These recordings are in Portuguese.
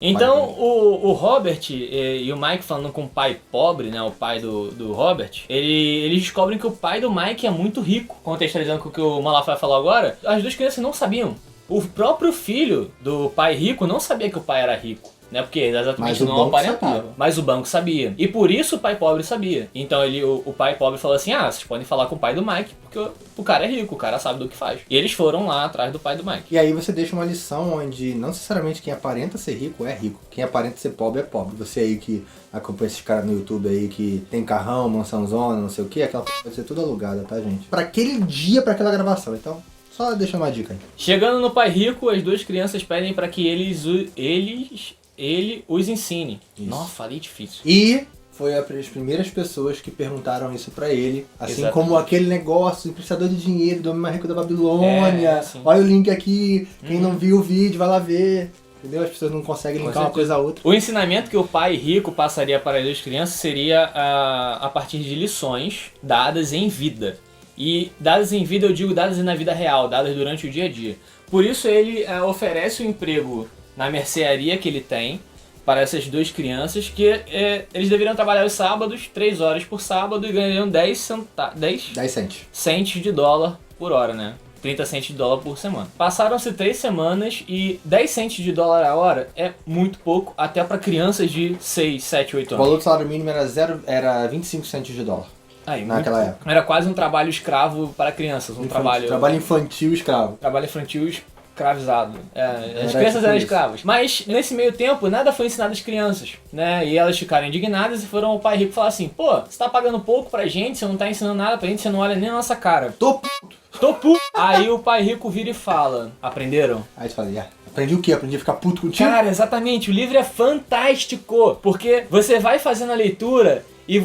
Então o Robert e o Mike falando com o pai pobre, né, o pai do Robert, eles descobrem que o pai do Mike é muito rico. Contextualizando com o que o Malafaia falou agora, as duas crianças não sabiam. O próprio filho do pai rico não sabia que o pai era rico. Né, porque exatamente não aparentava. Mas o banco sabia. E por isso o pai pobre sabia. Então o pai pobre falou assim, vocês podem falar com o pai do Mike, porque o cara é rico, o cara sabe do que faz. E eles foram lá atrás do pai do Mike. E aí você deixa uma lição onde não necessariamente quem aparenta ser rico é rico. Quem aparenta ser pobre é pobre. Você aí que acompanha esses caras no YouTube aí que tem carrão, mansãozona, não sei o que, aquela pode ser tudo alugada, tá, gente? Pra aquele dia, pra aquela gravação. Então, só deixa uma dica aí. Chegando no pai rico, as duas crianças pedem pra que ele os ensine. Isso. Nossa, falei difícil. E foi as primeiras pessoas que perguntaram isso pra ele. Assim Exatamente. como aquele negócio, emprestador de dinheiro, do homem mais rico da Babilônia. Olha o link aqui, quem não viu o vídeo vai lá ver. Entendeu? As pessoas não conseguem linkar uma coisa a outra. O ensinamento que o pai rico passaria para as duas crianças seria a partir de lições dadas em vida. E dadas em vida, eu digo dadas na vida real, dadas durante o dia a dia. Por isso ele oferece o emprego na mercearia que ele tem para essas duas crianças, que eles deveriam trabalhar os sábados, 3 horas por sábado, e ganhariam 10 centes de dólar por hora, né? 30 centes de dólar por semana. Passaram-se 3 semanas e 10 centes de dólar a hora é muito pouco, até para crianças de 6, 7, 8 anos. O valor do salário mínimo era 25 centes de dólar. Naquela época. Era quase um trabalho escravo para crianças. Trabalho infantil escravo. Trabalho infantil escravizado. As crianças eram escravas. Mas nesse meio tempo, nada foi ensinado às crianças, né? E elas ficaram indignadas e foram ao pai rico falar assim: pô, você tá pagando pouco pra gente, você não tá ensinando nada pra gente, você não olha nem a nossa cara. Tô puto. Aí o pai rico vira e fala: aprenderam? Aí você fala: aprendi o quê? Aprendi a ficar puto contigo? Cara, exatamente. O livro é fantástico. Porque você vai fazendo a leitura e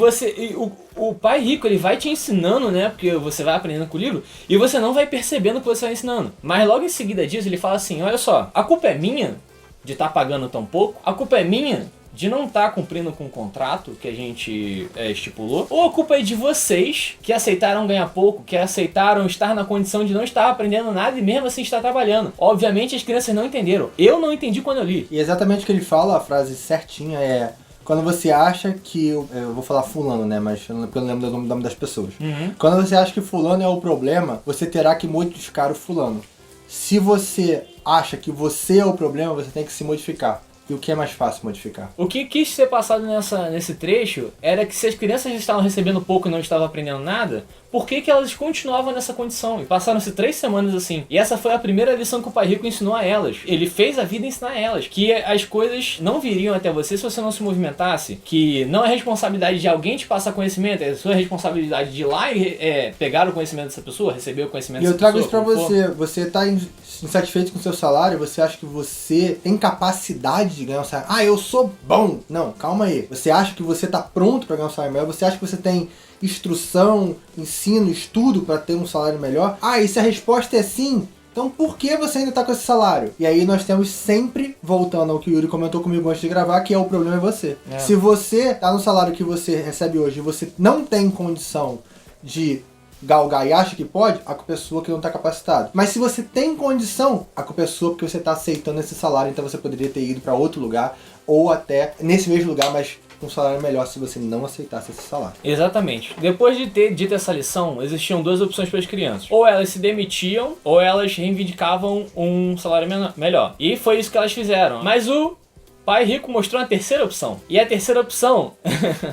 o pai rico, ele vai te ensinando, né? Porque você vai aprendendo com o livro e você não vai percebendo o que você vai ensinando. Mas logo em seguida disso, ele fala assim: olha só, a culpa é minha de estar pagando tão pouco? A culpa é minha de não estar cumprindo com o contrato que a gente estipulou? Ou a culpa é de vocês que aceitaram ganhar pouco, que aceitaram estar na condição de não estar aprendendo nada e mesmo assim estar trabalhando? Obviamente as crianças não entenderam. Eu não entendi quando eu li. E exatamente o que ele fala, a frase certinha é: quando você acha que... Eu vou falar fulano, né? Mas eu não lembro do nome das pessoas. Quando você acha que fulano é o problema, você terá que modificar o fulano. Se você acha que você é o problema, você tem que se modificar. E o que é mais fácil modificar? O que quis ser passado nesse trecho era que se as crianças estavam recebendo pouco e não estavam aprendendo nada, por que elas continuavam nessa condição? E passaram-se 3 semanas assim. E essa foi a primeira lição que o pai rico ensinou a elas. Ele fez a vida ensinar a elas que as coisas não viriam até você se você não se movimentasse, que não é responsabilidade de alguém te passar conhecimento, é sua responsabilidade de ir lá e pegar o conhecimento dessa pessoa, receber o conhecimento dessa pessoa. E eu trago isso pra você. Você tá insatisfeito com o seu salário, você acha que você tem capacidade de ganhar um salário? Eu sou bom! Não, calma aí. Você acha que você tá pronto pra ganhar um salário melhor? Você acha que você tem instrução, ensino, estudo para ter um salário melhor? E se a resposta é sim, então por que você ainda está com esse salário? E aí nós temos sempre, voltando ao que o Yuri comentou comigo antes de gravar, que o problema é você. Se você está no salário que você recebe hoje e você não tem condição de galgar e acha que pode, a culpa é sua que não está capacitado. Mas se você tem condição, a culpa é sua porque você está aceitando esse salário, então você poderia ter ido para outro lugar, ou até nesse mesmo lugar, mas um salário melhor se você não aceitasse esse salário. Exatamente. Depois de ter dito essa lição, existiam 2 opções para as crianças. Ou elas se demitiam, ou elas reivindicavam um salário melhor. E foi isso que elas fizeram. Mas o pai rico mostrou uma terceira opção. E a terceira opção...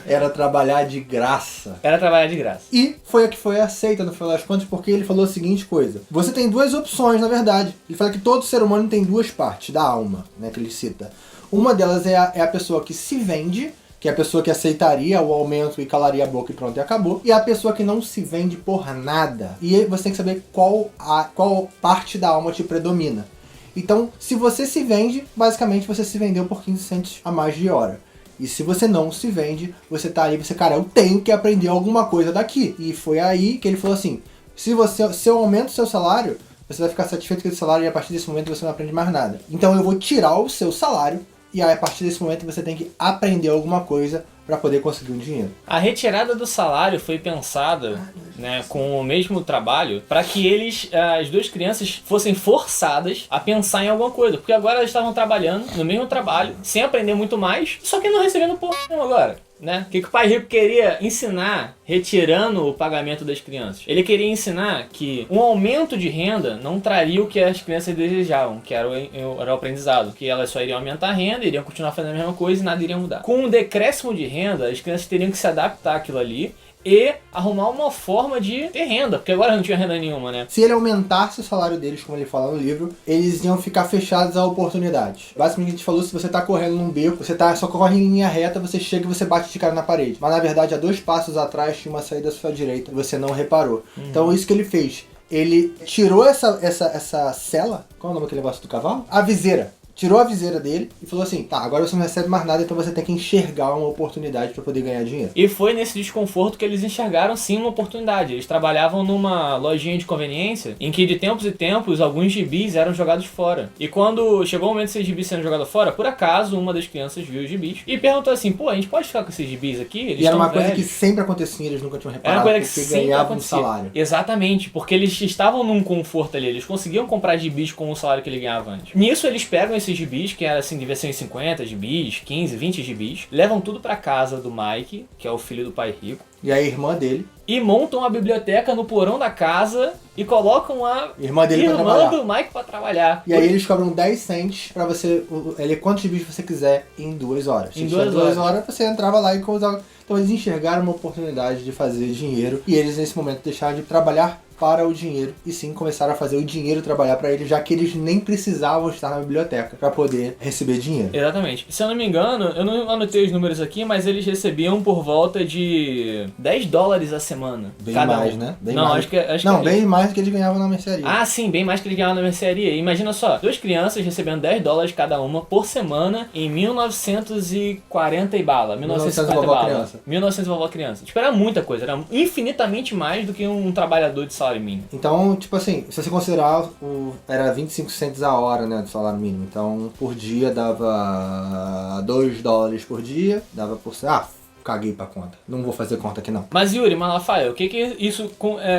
era trabalhar de graça. Era trabalhar de graça. E foi a que foi aceita no final das contas, porque ele falou a seguinte coisa: você tem 2 opções, na verdade. Ele fala que todo ser humano tem 2 partes da alma, né, que ele cita. Uma delas é a pessoa que se vende, que é a pessoa que aceitaria o aumento e calaria a boca e pronto, e acabou. E a pessoa que não se vende por nada. E você tem que saber qual parte da alma te predomina. Então, se você se vende, basicamente você se vendeu por 15 cents a mais de hora. E se você não se vende, você tá aí, eu tenho que aprender alguma coisa daqui. E foi aí que ele falou assim: se eu aumento o seu salário, você vai ficar satisfeito com esse salário e a partir desse momento você não aprende mais nada. Então eu vou tirar o seu salário e aí a partir desse momento você tem que aprender alguma coisa para poder conseguir um dinheiro. A retirada do salário foi pensada, né, com o mesmo trabalho para que as duas crianças fossem forçadas a pensar em alguma coisa, porque agora elas estavam trabalhando no mesmo trabalho, sem aprender muito mais, só que não recebendo porra nenhuma agora. Né? O que o pai rico queria ensinar retirando o pagamento das crianças? Ele queria ensinar que um aumento de renda não traria o que as crianças desejavam, que era o aprendizado, que elas só iriam aumentar a renda, iriam continuar fazendo a mesma coisa e nada iria mudar. Com um decréscimo de renda, as crianças teriam que se adaptar àquilo ali e arrumar uma forma de ter renda, porque agora não tinha renda nenhuma, né? Se ele aumentasse o salário deles, como ele fala no livro, eles iam ficar fechados a oportunidades. Basicamente a gente falou, se você tá correndo num beco, você só corre em linha reta, você chega e você bate de cara na parede. Mas na verdade, a 2 passos atrás tinha uma saída à sua direita e você não reparou. Então isso que ele fez. Ele tirou essa cela, qual é o nome daquele negócio do cavalo? A viseira. Tirou a viseira dele e falou assim, tá, agora você não recebe mais nada, então você tem que enxergar uma oportunidade para poder ganhar dinheiro. E foi nesse desconforto que eles enxergaram sim uma oportunidade. Eles trabalhavam numa lojinha de conveniência em que de tempos em tempos alguns gibis eram jogados fora. E quando chegou o momento desses gibis sendo jogados fora, por acaso uma das crianças viu os gibis e perguntou assim, pô, a gente pode ficar com esses gibis aqui? Eles e era uma velhos. coisa que sempre acontecia, eles nunca tinham reparado, era uma coisa que porque ganhavam um salário. Exatamente, porque eles estavam num conforto ali, eles conseguiam comprar gibis com o salário que ele ganhava antes. Nisso eles pegam esses gibis, que era assim, devia ser uns 50 gibis, 15, 20 gibis, levam tudo pra casa do Mike, que é o filho do pai rico, e a irmã dele, e montam a biblioteca no porão da casa e colocam a irmã dele do Mike pra trabalhar. E aí eles cobram 10 cents pra você ler quantos gibis você quiser em 2 horas. Em 2 horas você entrava lá e usava. Então eles enxergaram uma oportunidade de fazer dinheiro e eles nesse momento deixaram de trabalhar para o dinheiro e sim começaram a fazer o dinheiro trabalhar para eles, já que eles nem precisavam estar na biblioteca para poder receber dinheiro. Exatamente. Se eu não me engano, eu não anotei os números aqui, mas eles recebiam por volta de $10 a semana. Bem cada mais, um. né? Bem não, mais. acho que não, bem mais do que eles ganhavam na mercearia. Ah, sim, bem mais que eles ganhavam na mercearia. Imagina só, 2 crianças recebendo $10 cada uma por semana em 1940 e bala. 1950 vovó bala. criança. 1900 vovó criança. Tipo, era muita coisa. Era infinitamente mais do que um trabalhador de salário mínimo. Então, tipo assim, se você considerar, era 25 cents a hora, né, do salário mínimo. Então, por dia dava $2 por dia, dava por... caguei pra conta. Não vou fazer conta aqui não. Mas Yuri, Malafaia, o que isso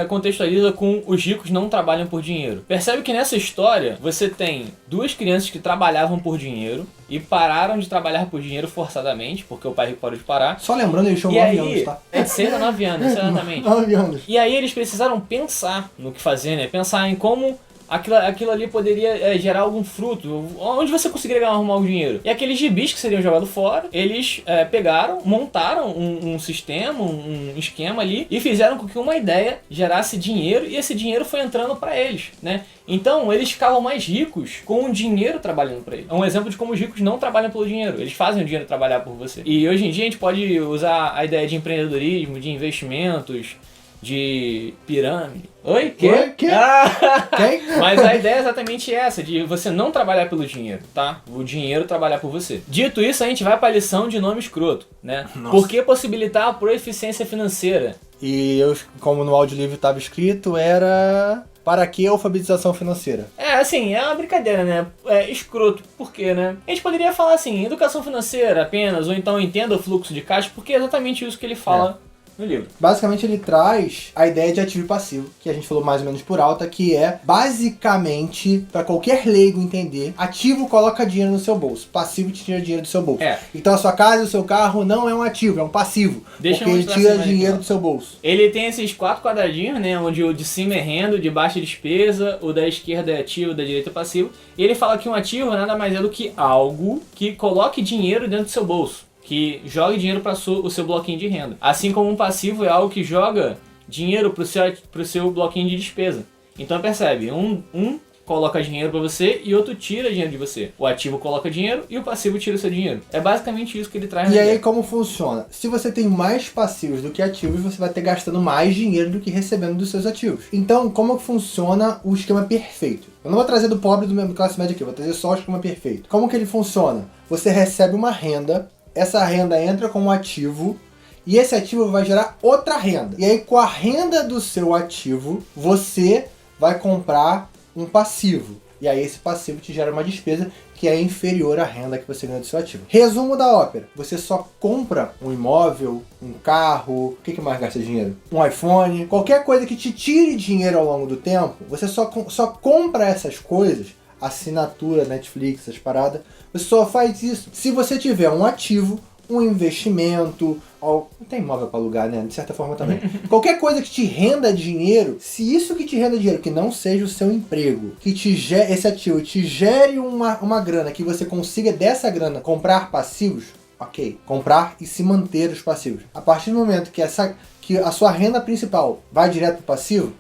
contextualiza com os ricos não trabalham por dinheiro? Percebe que nessa história você tem 2 crianças que trabalhavam por dinheiro e pararam de trabalhar por dinheiro forçadamente, porque o pai rico parou de parar. Só lembrando, eles tinham 9 anos, tá? É de 6 a 9 anos, exatamente. 9 anos. E aí eles precisaram pensar no que fazer, né? Pensar em como aquilo ali poderia gerar algum fruto, onde você conseguiria arrumar o dinheiro. E aqueles gibis que seriam jogados fora, eles pegaram, montaram um sistema, um esquema ali e fizeram com que uma ideia gerasse dinheiro e esse dinheiro foi entrando para eles, né? Então eles ficavam mais ricos com o dinheiro trabalhando para eles. É um exemplo de como os ricos não trabalham pelo dinheiro, eles fazem o dinheiro trabalhar por você. E hoje em dia a gente pode usar a ideia de empreendedorismo, de investimentos, de pirâmide. Oi? Quê? Oi? Quê? Quem? Mas a ideia é exatamente essa, de você não trabalhar pelo dinheiro, tá? O dinheiro trabalhar por você. Dito isso, a gente vai para a lição de nome escroto, né? Nossa. Por que possibilitar a proeficiência financeira? E eu, como no audiolivro estava escrito, era... Para que alfabetização financeira? É, assim, é uma brincadeira, né? É escroto. Por quê, né? A gente poderia falar assim, educação financeira apenas, ou então entenda o fluxo de caixa, porque é exatamente isso que ele fala no livro. Basicamente ele traz a ideia de ativo e passivo, que a gente falou mais ou menos por alta, que é basicamente, para qualquer leigo entender, ativo coloca dinheiro no seu bolso, passivo te tira dinheiro do seu bolso. Então a sua casa e o seu carro não é um ativo, é um passivo, porque ele tira dinheiro do seu bolso. Ele tem esses 4 quadradinhos, né, onde o de cima é renda, o de baixo é despesa, o da esquerda é ativo, o da direita é passivo, e ele fala que um ativo nada mais é do que algo que coloque dinheiro dentro do seu bolso, que jogue dinheiro para o seu bloquinho de renda. Assim como um passivo é algo que joga dinheiro pro seu bloquinho de despesa. Então percebe, um coloca dinheiro para você e outro tira dinheiro de você. O ativo coloca dinheiro e o passivo tira o seu dinheiro. É basicamente isso que ele traz. E aí como funciona? Se você tem mais passivos do que ativos, você vai ter gastando mais dinheiro do que recebendo dos seus ativos. Então, como que funciona o esquema perfeito? Eu não vou trazer do pobre do classe média aqui, eu vou trazer só o esquema perfeito. Como que ele funciona? Você recebe uma renda, essa renda entra como ativo e esse ativo vai gerar outra renda. E aí com a renda do seu ativo, você vai comprar um passivo. E aí esse passivo te gera uma despesa que é inferior à renda que você ganha do seu ativo. Resumo da ópera. Você só compra um imóvel, um carro, o que mais gasta dinheiro? Um iPhone, qualquer coisa que te tire dinheiro ao longo do tempo, você só compra essas coisas, assinatura, Netflix, essas paradas, você só faz isso se você tiver um ativo, um investimento, não tem imóvel para alugar, né? De certa forma também. Qualquer coisa que te renda dinheiro, se isso que te renda dinheiro, que não seja o seu emprego, que esse ativo te gere uma grana, que você consiga dessa grana comprar passivos, ok. Comprar e se manter os passivos. A partir do momento que a sua renda principal vai direto para o passivo,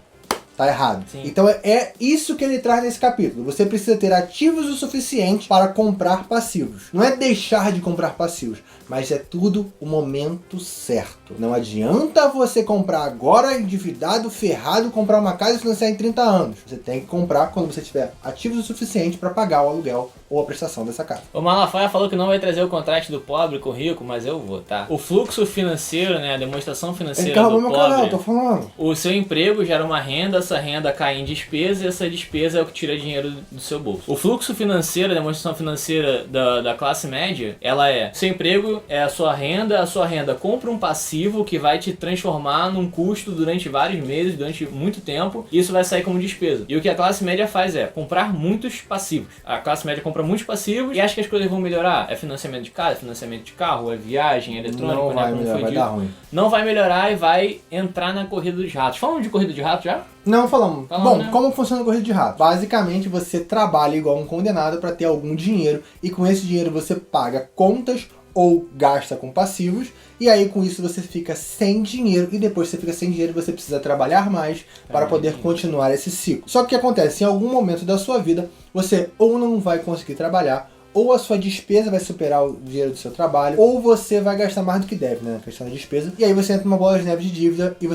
tá errado. Sim. Então é isso que ele traz nesse capítulo. Você precisa ter ativos o suficiente para comprar passivos. Não é deixar de comprar passivos, mas é tudo o momento certo. Não adianta você comprar agora endividado, ferrado, comprar uma casa e financiar em 30 anos. Você tem que comprar quando você tiver ativos o suficiente para pagar o aluguel ou a prestação dessa casa. O Malafaia falou que não vai trazer o contraste do pobre com o rico, mas eu vou, tá? O fluxo financeiro, né, a demonstração financeira do pobre, canal, tô falando. O seu emprego gera uma renda, essa renda cai em despesa e essa despesa é o que tira dinheiro do seu bolso. O fluxo financeiro, a demonstração financeira da classe média, ela é: seu emprego é a sua renda compra um passivo que vai te transformar num custo durante vários meses, durante muito tempo, e isso vai sair como despesa. E o que a classe média faz é comprar muitos passivos. A classe média compra muitos passivos e acha que as coisas vão melhorar. É financiamento de casa, é financiamento de carro, é viagem, é eletrônico, não vai melhorar, vai dar ruim. Não vai melhorar e vai entrar na corrida dos ratos. Falamos de corrida de rato já? Não falamos. Bom, né? Como funciona a corrida de rato? Basicamente, você trabalha igual um condenado para ter algum dinheiro e com esse dinheiro você paga contas ou gasta com passivos, e aí com isso você fica sem dinheiro, e depois que você fica sem dinheiro você precisa trabalhar mais para poder continuar esse ciclo. Só que o que acontece? Em algum momento da sua vida, você ou não vai conseguir trabalhar, ou a sua despesa vai superar o dinheiro do seu trabalho, ou você vai gastar mais do que deve, né, na questão da despesa, e aí você entra numa bola de neve de dívida, e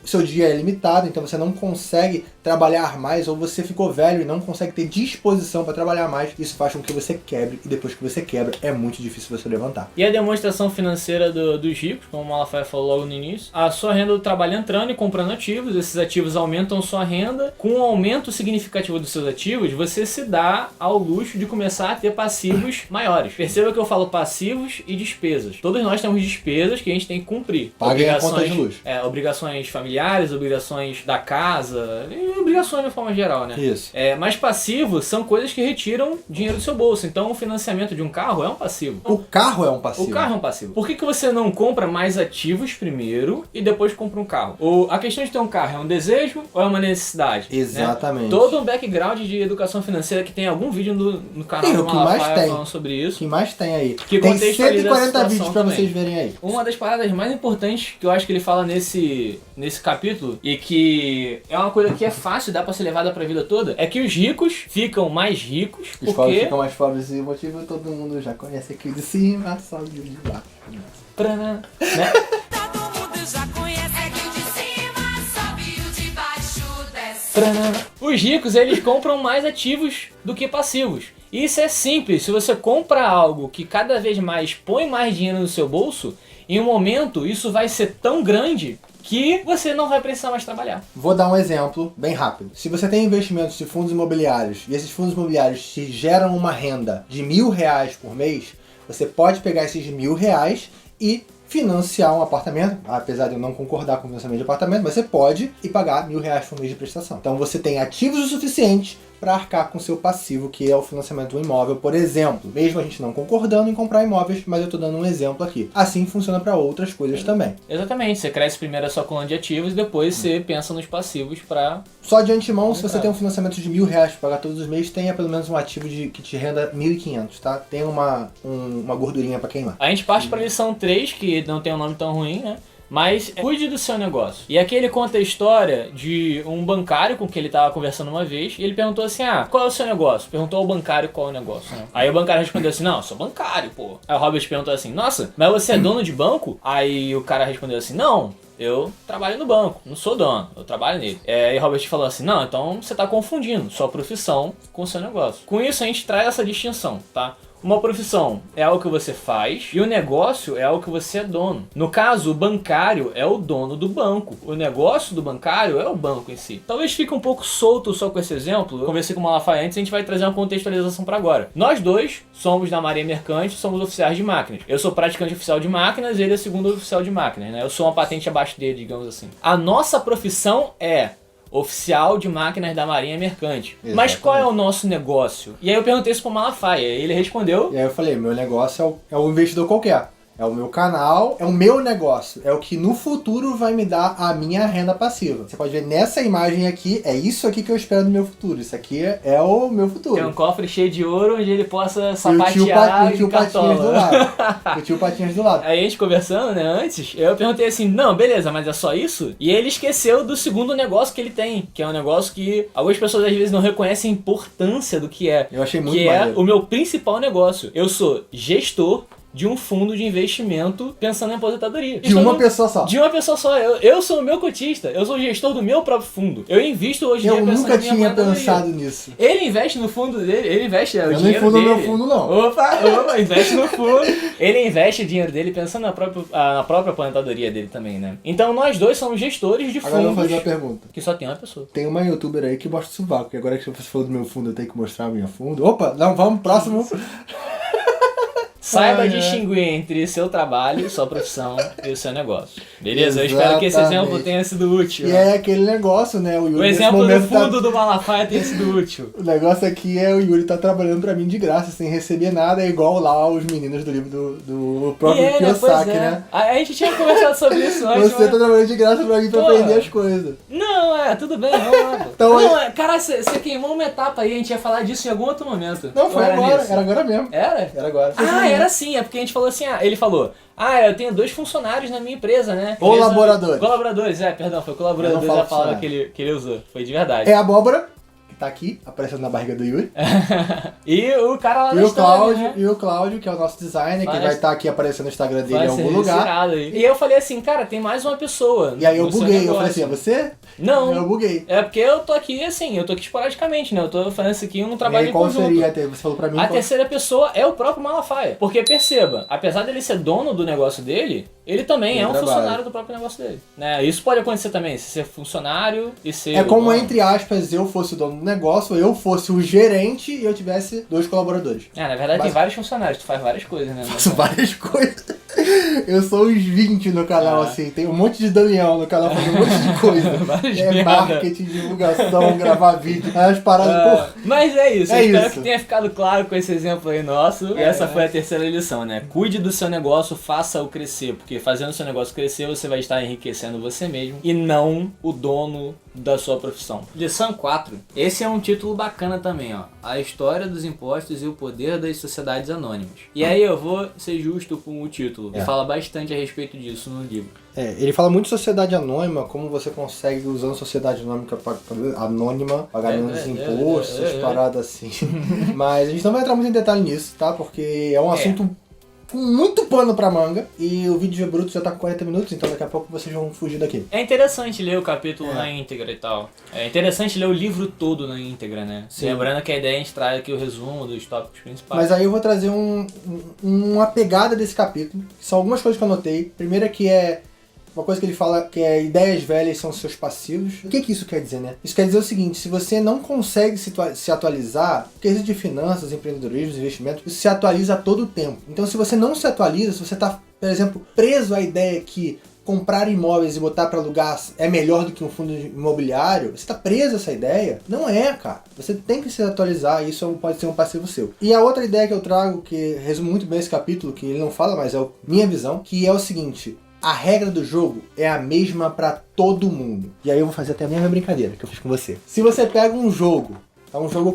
seu dia é limitado, então você não consegue trabalhar mais, ou você ficou velho e não consegue ter disposição para trabalhar mais, isso faz com que você quebre, e depois que você quebra, é muito difícil você levantar. E a demonstração financeira dos ricos, como o Malafaia falou logo no início, a sua renda do trabalho entrando e comprando ativos, esses ativos aumentam sua renda, com um aumento significativo dos seus ativos, você se dá ao luxo de começar a ter passivos maiores. Perceba que eu falo passivos e despesas. Todos nós temos despesas que a gente tem que cumprir. Pague a conta de luz. Obrigações familiares, obrigações da casa, e obrigações de forma geral, né? Isso. Mas passivos são coisas que retiram dinheiro do seu bolso. Então o financiamento de um carro é um passivo. O carro é um passivo. O carro é um passivo. Por que você não compra mais ativos primeiro e depois compra um carro? A questão de ter um carro é um desejo ou é uma necessidade? Exatamente. Né? Todo um background de educação financeira que tem algum vídeo no canal do Malafaia falando sobre isso. O que mais tem aí? Que tem 140 vídeos pra vocês verem aí. Uma das paradas mais importantes que eu acho que ele fala nesse capítulo, e que é uma coisa que é fácil, dá pra ser levada pra vida toda, é que os ricos ficam mais ricos os pobres ficam mais pobres, e o motivo todo mundo já conhece, aqui de cima, só de baixo. Né? Todo mundo já conhece, aqui de cima, sobe o de baixo, desce. Os ricos, eles compram mais ativos do que passivos. Isso é simples. Se você compra algo que cada vez mais põe mais dinheiro no seu bolso, em um momento isso vai ser tão grande que você não vai precisar mais trabalhar. Vou dar um exemplo bem rápido. Se você tem investimentos de fundos imobiliários e esses fundos imobiliários te geram uma renda de R$1.000 por mês, você pode pegar esses R$1.000 e financiar um apartamento, apesar de eu não concordar com o financiamento de apartamento, mas você pode e pagar R$1.000 por mês de prestação. Então você tem ativos o suficiente para arcar com seu passivo, que é o financiamento do imóvel, por exemplo. Mesmo a gente não concordando em comprar imóveis, mas eu estou dando um exemplo aqui. Assim funciona para outras coisas também. Exatamente, você cresce primeiro a sua coluna de ativos e depois você pensa nos passivos para... Só de antemão, se você tem um financiamento de R$1.000 para pagar todos os meses, tenha pelo menos um ativo que te renda R$1.500, tá? Tem uma gordurinha para queimar. A gente parte para a lição 3, que não tem um nome tão ruim, né? Mas cuide do seu negócio. E aqui ele conta a história de um bancário com quem ele estava conversando uma vez. E ele perguntou assim, qual é o seu negócio? Perguntou ao bancário qual é o negócio, né? Aí o bancário respondeu assim, não, eu sou bancário, pô. Aí o Robert perguntou assim, nossa, mas você é dono de banco? Aí o cara respondeu assim, não, eu trabalho no banco, não sou dono, eu trabalho nele. E o Robert falou assim, não, então você está confundindo sua profissão com o seu negócio. Com isso a gente traz essa distinção, tá? O Uma profissão é algo que você faz e o negócio é algo que você é dono. No caso, o bancário é o dono do banco. O negócio do bancário é o banco em si. Talvez fique um pouco solto só com esse exemplo. Eu conversei com o Malafaia antes, a gente vai trazer uma contextualização para agora. Nós dois somos da Marinha Mercante, somos oficiais de máquinas. Eu sou praticante oficial de máquinas, ele é segundo oficial de máquinas, né? Eu sou uma patente abaixo dele, digamos assim. A nossa profissão é oficial de máquinas da Marinha Mercante. Exatamente. Mas qual é o nosso negócio? E aí eu perguntei isso pro Malafaia, ele respondeu... E aí eu falei, meu negócio é o investidor qualquer. É o meu canal, é o meu negócio. É o que no futuro vai me dar a minha renda passiva. Você pode ver nessa imagem aqui, é isso aqui que eu espero do meu futuro. Isso aqui é o meu futuro. Tem um cofre cheio de ouro onde ele possa E sapatear o tio Patinhas do lado. O tio Patinhas do lado. Aí a gente conversando, né, antes, eu perguntei assim, não, beleza, mas é só isso? E ele esqueceu do segundo negócio que ele tem, que é um negócio que algumas pessoas às vezes não reconhecem a importância do que é. Eu achei muito que maneiro. é o meu principal negócio. Eu sou gestor de um fundo de investimento pensando em aposentadoria. De uma pessoa só. De uma pessoa só. Eu sou o meu cotista. Eu sou o gestor do meu próprio fundo. Eu invisto hoje em dia Eu pensando nunca em minha tinha aposentadoria. pensado nisso. Ele investe no fundo dele, ele investe o Eu não dinheiro infundo dele. meu fundo, não. Opa, investe no fundo. Ele investe o dinheiro dele pensando na própria aposentadoria dele também, né? Então nós dois somos gestores de Agora eu vou fundos fazer uma pergunta. que só tem uma pessoa. Tem uma youtuber aí que mostra o sovaco. E agora que você falou do meu fundo, eu tenho que mostrar a minha fundo. Opa, não, vamos, próximo. Saiba Ai, distinguir entre seu trabalho, sua profissão e o seu negócio. Beleza? Eu espero que esse Exatamente. exemplo tenha sido útil. E é aquele negócio, né? O Yuri O nesse exemplo do momento fundo do Malafaia tenha sido útil. O negócio aqui é o Yuri tá trabalhando pra mim de graça, sem receber nada, é igual lá os meninos do livro do próprio E pois Kiyosaki, é. né? A gente tinha conversado sobre isso antes. Você tá trabalhando de graça pra mim pra Pô. aprender as coisas. Não, tudo bem, vamos lá. pô. Então, não, cara, você queimou uma etapa aí, a gente ia falar disso em algum outro momento. Não, foi Ou agora, nisso? era agora mesmo. Era? Era agora. Era sim, é porque a gente falou assim, ele falou, eu tenho 2 funcionários na minha empresa, né? Colaboradores. Colaboradores, perdão, foi colaboradores Eu não falo a palavra funcionário. que ele usou, foi de verdade. É a abóbora, que tá aqui, aparecendo na barriga do Yuri. E o cara lá E da o história, Cláudio, né? e o Cláudio, que é o nosso designer, que Vai- vai estar aqui aparecendo no Instagram dele Vai em algum ser lugar. irado aí. E eu falei assim, cara, tem mais uma pessoa. E aí eu no seu buguei, eu negócio. falei assim, é você? Não. Eu buguei. É porque eu tô aqui assim, eu tô aqui esporadicamente, né? Eu tô fazendo isso aqui um E trabalho aí em qual conjunto. seria, você falou pra mim, A qual- terceira pessoa é o próprio Malafaia. Porque perceba, apesar dele ser dono do negócio dele, ele também Ele é um trabalha. funcionário do próprio negócio dele. Né? Isso pode acontecer também, se ser funcionário e ser. É como, o dono. entre aspas, eu fosse o dono do negócio, eu fosse o gerente e eu tivesse 2 colaboradores. Na verdade tem Mas- vários funcionários, tu faz várias coisas, né? Faço várias coisas. Eu sou uns 20 no canal, assim. Tem um monte de Daniel no canal fazendo um monte de coisa. Várias É merda. marketing, divulgação, gravar vídeo. Aí as paradas, porra. Mas é isso, É eu espero isso. que tenha ficado claro com esse exemplo aí nosso. E essa foi a terceira lição, né? Cuide do seu negócio, faça-o crescer, porque fazendo o seu negócio crescer, você vai estar enriquecendo você mesmo e não o dono da sua profissão. Lição 4. Esse é um título bacana também, ó. A história dos impostos e o poder das sociedades anônimas. E aí eu vou ser justo com o título. É. Fala bastante a respeito disso no livro. Ele fala muito de sociedade anônima, como você consegue, usando sociedade anônima, pagar menos impostos, essas paradas assim. Mas a gente não vai entrar muito em detalhe nisso, tá? Porque é um assunto com muito pano pra manga. E o vídeo bruto já tá com 40 minutos, então daqui a pouco vocês vão fugir daqui. É interessante ler o capítulo na íntegra e tal. É interessante ler o livro todo na íntegra, né? Sim. Lembrando que a ideia é a gente traz aqui o resumo dos tópicos principais. Mas aí eu vou trazer uma pegada desse capítulo. São algumas coisas que eu anotei. Primeiro é que é uma coisa que ele fala que é ideias velhas são seus passivos. O que isso quer dizer, né? Isso quer dizer o seguinte, se você não consegue se atualizar, o quesito de finanças, empreendedorismo, investimentos, isso se atualiza a todo tempo. Então se você não se atualiza, se você está, por exemplo, preso à ideia que comprar imóveis e botar para alugar é melhor do que um fundo imobiliário, você está preso a essa ideia? Não é, cara. Você tem que se atualizar e isso pode ser um passivo seu. E a outra ideia que eu trago, que resume muito bem esse capítulo, que ele não fala, mas é a minha visão, que é o seguinte: a regra do jogo é a mesma para todo mundo. E aí eu vou fazer até a mesma brincadeira que eu fiz com você. Se você pega um jogo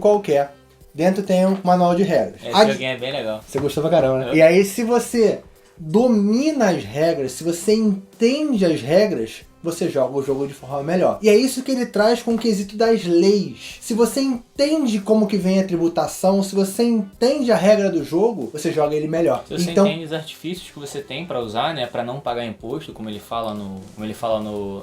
qualquer, dentro tem um manual de regras. Esse joguinho é bem legal. Você gostou pra caramba, né? E aí, se você domina as regras, se você entende as regras, você joga o jogo de forma melhor. E é isso que ele traz com o quesito das leis. Se você entende como que vem a tributação, se você entende a regra do jogo, você joga ele melhor. Se você Então, entende os artifícios que você tem para usar, né, para não pagar imposto, como ele fala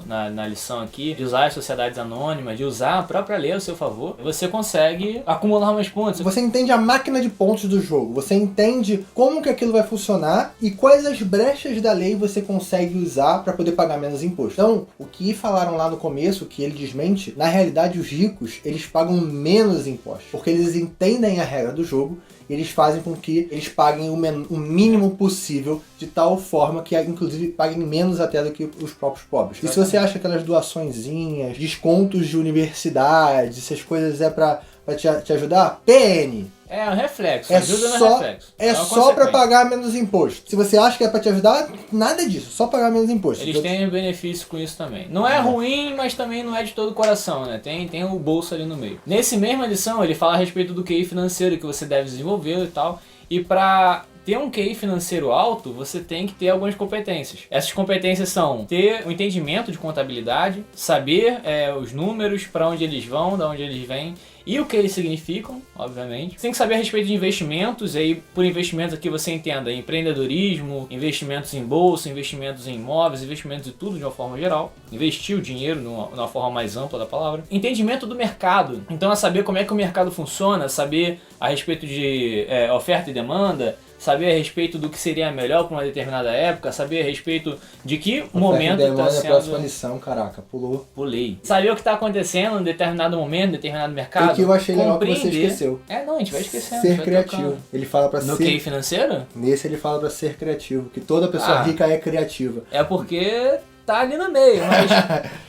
na lição aqui, de usar as sociedades anônimas, de usar a própria lei ao seu favor, você consegue acumular mais pontos. você entende a máquina de pontos do jogo, você entende como que aquilo vai funcionar e quais as brechas da lei você consegue usar para poder pagar menos imposto. Então, o que falaram lá no começo, que ele desmente, na realidade os ricos, eles pagam menos impostos, porque eles entendem a regra do jogo e eles fazem com que eles paguem o mínimo possível, de tal forma que, inclusive, paguem menos até do que os próprios pobres. E se você acha aquelas doaçõezinhas, descontos de universidade, essas coisas é pra te ajudar, PN. É um reflexo, É ajuda no só, reflexo. é uma só pra consequência. pagar menos imposto. Se você acha que é pra te ajudar, nada disso, só pagar menos imposto. Eles têm benefício com isso também. Não é ruim, mas também não é de todo o coração, né? Tem o bolso ali no meio. Nesse mesma lição, ele fala a respeito do QI financeiro que você deve desenvolver e tal. E pra ter um QI financeiro alto, você tem que ter algumas competências. Essas competências são ter um entendimento de contabilidade, saber os números, para onde eles vão, de onde eles vêm, e o que eles significam, obviamente. Você tem que saber a respeito de investimentos, e aí por investimentos aqui você entenda empreendedorismo, investimentos em bolsa, investimentos em imóveis, investimentos em tudo de uma forma geral. Investir o dinheiro de uma forma mais ampla da palavra. Entendimento do mercado. Então é saber como é que o mercado funciona, saber a respeito de oferta e demanda, saber a respeito do que seria melhor para uma determinada época, saber a respeito de que momento está sendo... próxima lição, caraca, pulou. Pulei. Saber o que está acontecendo em determinado momento, em determinado mercado. O que eu achei legal que você compreender. esqueceu. Não, a gente vai esquecendo. Ser vai criativo. tocando. Ele fala pra No ser... QI financeiro? Nesse ele fala pra ser criativo, que toda pessoa rica é criativa. É porque tá ali no meio,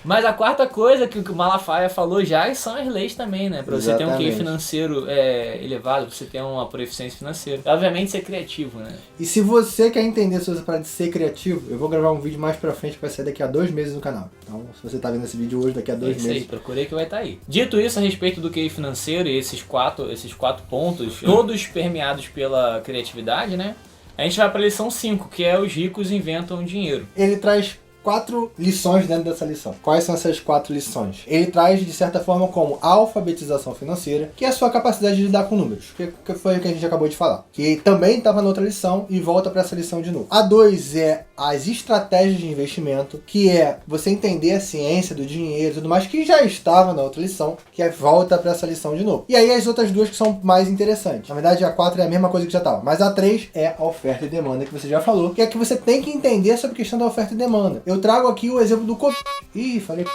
mas a quarta coisa que o Malafaia falou já são as leis também, né? Pra você ter um QI financeiro elevado, pra você ter uma proficiência financeira. Obviamente ser criativo, né? E se você quer entender sobre essa parada de ser criativo, eu vou gravar um vídeo mais pra frente que vai sair daqui a 2 meses no canal. Então, se você tá vendo esse vídeo hoje, daqui a 2 meses... Aí, procurei que vai estar aí. Dito isso, a respeito do QI financeiro e esses quatro pontos, todos permeados pela criatividade, né? A gente vai pra lição 5, que é os ricos inventam dinheiro. Ele traz 4 lições dentro dessa lição. Quais são essas 4 lições? Ele traz, de certa forma, como a alfabetização financeira, que é a sua capacidade de lidar com números, que foi o que a gente acabou de falar. Que também estava na outra lição e volta para essa lição de novo. A 2 é as estratégias de investimento, que é você entender a ciência do dinheiro e tudo mais, que já estava na outra lição, que é volta para essa lição de novo. E aí as outras duas que são mais interessantes. Na verdade, a 4 é a mesma coisa que já estava, mas a 3 é a oferta e demanda, que você já falou, que é que você tem que entender sobre a questão da oferta e demanda. Eu trago aqui o exemplo do Covid. Ih, falei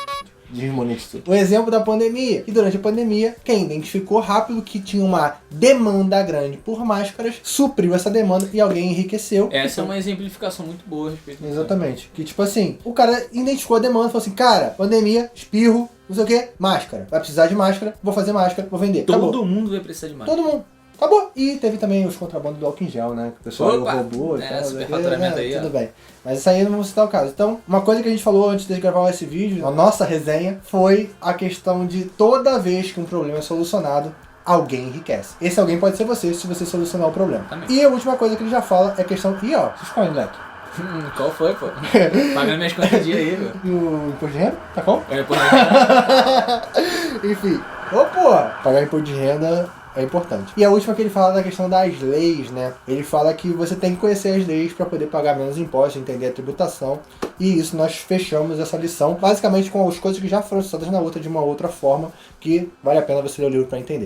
desmonetizou. O exemplo da pandemia. E durante a pandemia, quem identificou rápido que tinha uma demanda grande por máscaras, supriu essa demanda e alguém enriqueceu. Essa é uma exemplificação muito boa a respeito disso. Exatamente. Que tipo assim, o cara identificou a demanda e falou assim, cara, pandemia, espirro, não sei o que, máscara. Vai precisar de máscara, vou fazer máscara, vou vender. Todo Acabou. mundo vai precisar de máscara. Todo mundo. Acabou. E teve também os contrabandos do álcool em gel, né? Que o pessoal Opa! roubou e tal. Superfaturamento aí, tudo ó. bem. Mas isso aí não vamos citar o caso. Então, uma coisa que a gente falou antes de gravar esse vídeo, a nossa resenha, foi a questão de toda vez que um problema é solucionado, alguém enriquece. Esse alguém pode ser você, se você solucionar o problema. Também. E a última coisa que ele já fala é a questão... Ih, ó, vocês escolhem, moleque. Qual foi, pô? Pagando minhas contas de aí, meu. E o imposto de renda? Tá bom? Pô, Enfim. Ô, porra! Pagar imposto de renda é importante. E a última que ele fala da questão das leis, né? Ele fala que você tem que conhecer as leis para poder pagar menos impostos, entender a tributação. E isso nós fechamos essa lição, basicamente com as coisas que já foram citadas na outra de uma outra forma, que vale a pena você ler o livro para entender.